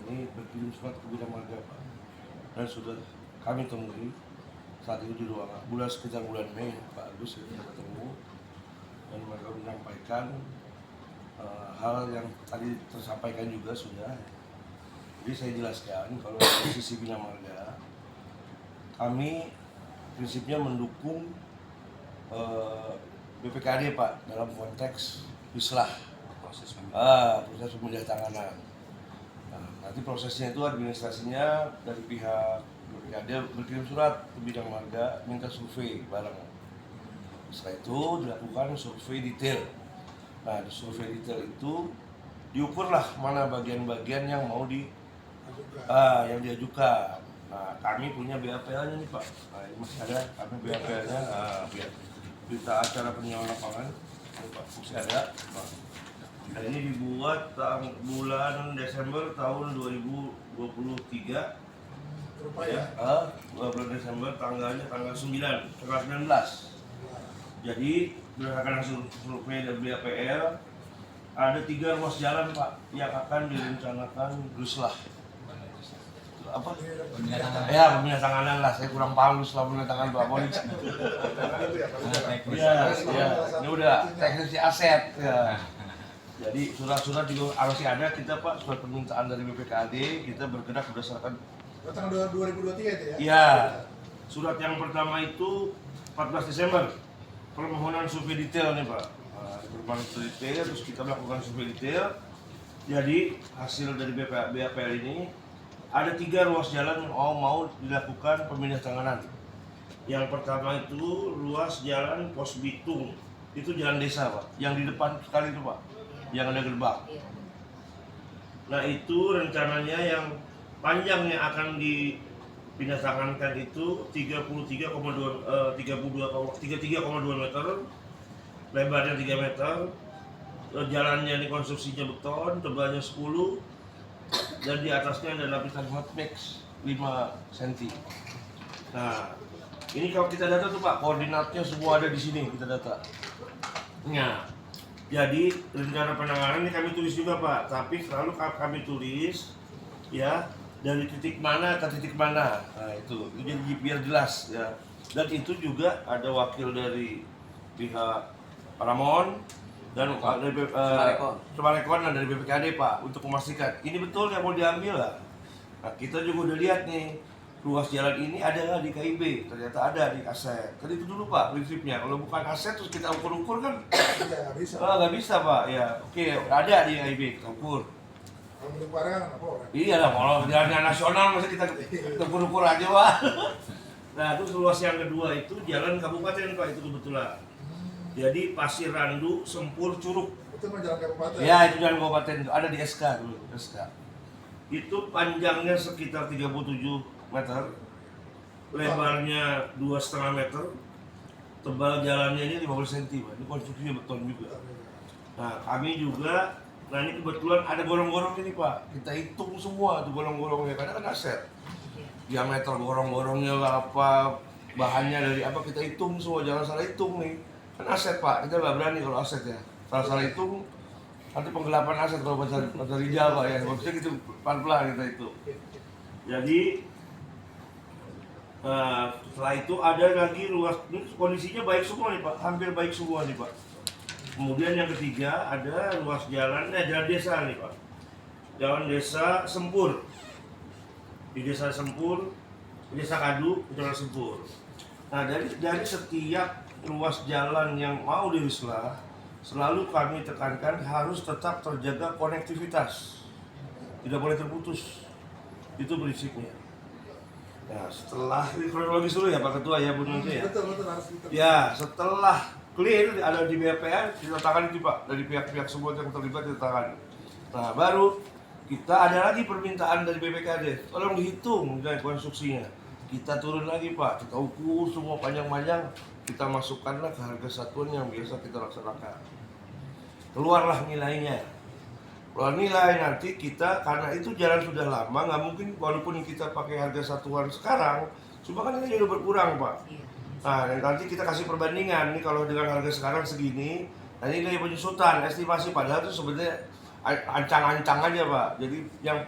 ini berkirim surat ke Bina Marga Pak, dan sudah kami temui saat itu di ruangan sekitar bulan Mei Pak Agus kita ketemu dan mereka menyampaikan hal yang tadi tersampaikan juga sudah. Jadi saya jelaskan kalau dari sisi Bina Marga kami prinsipnya mendukung BPKD Pak dalam konteks islah proses pemindahan tanganan. Nah, nanti prosesnya itu administrasinya dari pihak BPKD berkirim surat ke Bina Marga minta survei bareng. Setelah itu dilakukan survei detail. Nah, di survei detail itu diukurlah mana bagian-bagian yang mau yang diajukan. Nah, kami punya BAPL-nya nih Pak. Nah, ini masih ada kami BAPL-nya. Berita acara penyewaan lapangan ini Pak masih ada. Nah, ini dibuat bulan Desember tahun 2023. Ya, bulan Desember tanggalnya tanggal 19. Jadi berdasarkan hasil survei dari BAPL ada 3 ruas jalan Pak yang akan direncanakan Guslah. Apa? Pemindahan tanganan lah. Saya kurang paham setelah pemindahan tangan Pak Polisi. Ini udah teknisi aset. Ya. Jadi surat-surat juga masih ada kita Pak, surat permintaan dari BPKD kita bergerak berdasarkan tanggal 2023 itu ya? Iya. Surat yang pertama itu 14 Desember. Permohonan survei detail nih Pak. Permohonan survei detail, terus kita melakukan survei detail. Jadi hasil dari BAPL ini ada 3 ruas jalan yang mau dilakukan pemindahan tanganan. Yang pertama itu ruas jalan Pos Bitung, itu jalan desa Pak, yang di depan sekali itu Pak, yang ada gerbang. Nah itu rencananya yang panjangnya akan dipindah tangankan itu 33,2 meter, lebarnya 3 meter, jalannya ini konstruksinya beton, tebalnya 10, dan di atasnya ada lapisan hot mix 5 cm. Nah, ini kalau kita data tuh Pak, koordinatnya semua ada di sini kita data. Nah, jadi rencana penanganan ini kami tulis juga Pak, tapi selalu kami tulis ya dari titik mana ke titik mana. Nah, itu jadi biar jelas ya. Dan itu juga ada wakil dari pihak Paramon dan dari Sumarekon dan dari BPKD Pak untuk memastikan ini betul yang mau diambil lah. Nah, kita juga udah lihat nih ruas jalan ini ada nggak di KIB, ternyata ada di aset. Tadi itu dulu Pak prinsipnya, kalau bukan aset terus kita ukur-ukur kan nggak bisa. Nggak bisa Pak ya. Oke, ada di KIB kita ukur. Kalau bentuk barang apa orang? Iya lah, kalau jalannya nasional masa kita ukur-ukur aja Pak. Nah terus ruas yang kedua itu jalan kabupaten Pak, itu kebetulan. Jadi Pasir Randu, Sempur, Curug. Itu mah jalan kabupaten. Ya itu jalan kabupaten itu ada di SK dulu, SK. Itu panjangnya sekitar 37 meter, lebarnya 2,5 meter, tebal jalannya ini 15 cm, ini konstruksinya beton juga. Nah kami juga, nah ini kebetulan ada gorong-gorong ini Pak, kita hitung semua tuh gorong-gorongnya, karena kan aset. Diameter gorong-gorongnya apa, bahannya dari apa, kita hitung semua, jangan salah hitung nih. Kan aset Pak, kita nggak berani kalau aset ya. Salah hitung, nanti penggelapan aset kalau bahasa Rijal Pak ya, maksudnya gitu pelan-pelan kita itu. Jadi setelah itu ada lagi ruas, ini kondisinya baik semua nih Pak, hampir baik semua nih Pak. Kemudian yang ketiga ada ruas jalan desa nih Pak, jalan desa Sempur, di desa Sempur, di desa Kadu, jalan Sempur. Nah dari setiap ruas jalan yang mau diislah, selalu kami tekankan harus tetap terjaga konektivitas, tidak boleh terputus. Itu prinsipnya. Nah, setelah kronologis dulu ya Pak Ketua ya Bu Nunti ya. Betul harus betul. Ya, setelah clear ada di BPL kita tangani itu Pak, dari pihak-pihak semua yang terlibat kita tangani. Nah, baru kita ada lagi permintaan dari BPKD, tolong dihitung dari konstruksinya. Kita turun lagi Pak, kita ukur semua panjang-panjang, kita masukkanlah ke harga satuan yang biasa kita laksanakan. Keluarlah nilainya. Kalau nilai nanti kita, karena itu jalan sudah lama, nggak mungkin walaupun kita pakai harga satuan sekarang, cuma kan ini udah berkurang Pak. Nah nanti kita kasih perbandingan, nih kalau dengan harga sekarang segini, nah ini nilai penyusutan, estimasi, padahal itu sebenarnya ancang-ancang aja Pak. Jadi yang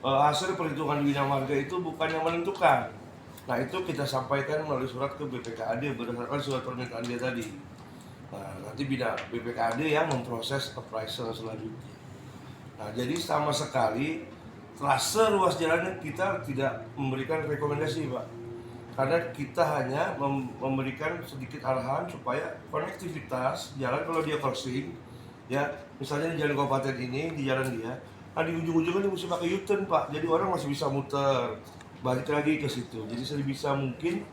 hasil perhitungan Bina Marga itu bukan yang menentukan. Nah itu kita sampaikan melalui surat ke BPKAD berdasarkan surat permintaan dia tadi. Nah nanti BPKAD yang memproses appraisal selanjutnya. Nah jadi sama sekali trase ruas jalannya kita tidak memberikan rekomendasi Pak. Karena kita hanya memberikan sedikit arahan supaya konektivitas jalan kalau dia crossing, ya misalnya di jalan kabupaten ini, di jalan dia, nah di ujung-ujungnya dia mesti pakai U-turn Pak, jadi orang masih bisa muter, balik lagi ke situ. Jadi sebisa mungkin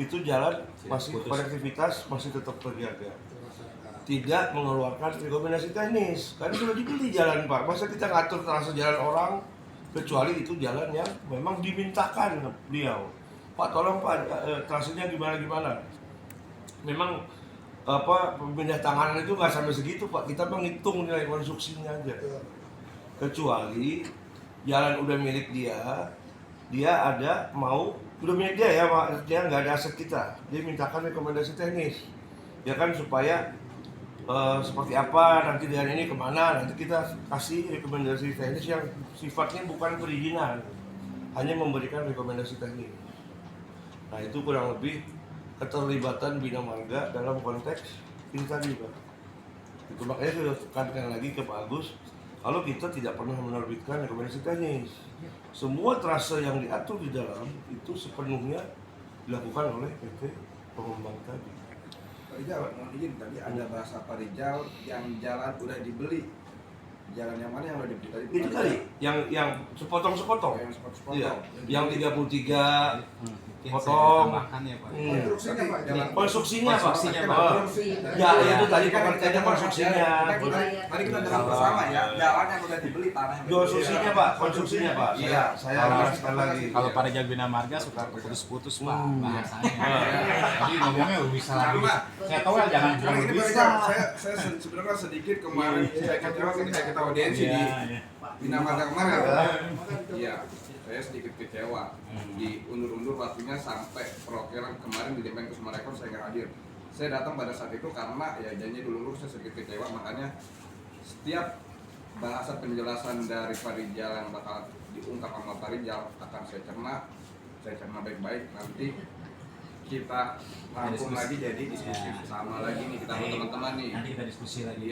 itu jalan masih konektivitas masih tetap terjaga. Tidak mengeluarkan rekomendasi teknis, karena sudah dibeli jalan Pak. Masa kita ngatur trase jalan orang, kecuali itu jalan yang memang dimintakan beliau. Pak tolong Pak trasenya gimana. Memang pemindah tanganan itu nggak sampai segitu Pak. Kita menghitung nilai konstruksinya aja. Kecuali jalan udah milik dia ada udah milik dia ya Pak. Dia nggak ada aset kita. Dia mintakan rekomendasi teknis. Ya kan supaya seperti apa nanti jalan ini kemana. Nanti kita kasih rekomendasi teknis yang sifatnya bukan perizinan, hanya memberikan rekomendasi teknis. Nah itu kurang lebih keterlibatan Bina Marga dalam konteks ini tadi Pak. Itu makanya saya tekankan lagi ke Pak Agus, kalau kita tidak pernah menerbitkan rekomendasi teknis. Semua trase yang diatur di dalam itu sepenuhnya dilakukan oleh PT pengembang tadi. Pak Rijal, mohon izin tadi ada bahasa Pak Rijal yang jalan udah dibeli. Jalan yang mana yang udah dibeli tadi? Itu tadi yang sepotong-sepotong. Yang sepotong. Iya, yang 33 potong. Konstruksinya Pak. Konstruksinya Pak. Konstruksinya, Ya itu tadi pengertiannya konstruksinya. Tadi kita dengar bersama ya, jalan yang udah dibeli, tanah yang Konstruksinya Pak, konstruksinya Pak. Saya jelaskan lagi. Kalau pada Rijal Bina Marga suka putus-putus Pak bahasanya. Jadi ngomongnya bisa lagi. Saya tahu ya jangan bilang ini bisa. saya sebenarnya sedikit kemarin saya kecewa ketika kita audiensi di Bina Marga kemarin. Iya, saya sedikit kecewa. Diundur-undur waktunya sampai perwakilan kemarin di DPN Kusuma Rekor saya nggak hadir. Saya datang pada saat itu karena ya janji dulu saya sedikit kecewa, makanya setiap bahasa penjelasan dari Pak Rijal yang bakal diungkap sama Pak Rijal akan saya cerna baik-baik. Nanti kita rangkum lagi jadi diskusi sama lagi nih kita teman-teman nih. Nanti kita diskusi lagi.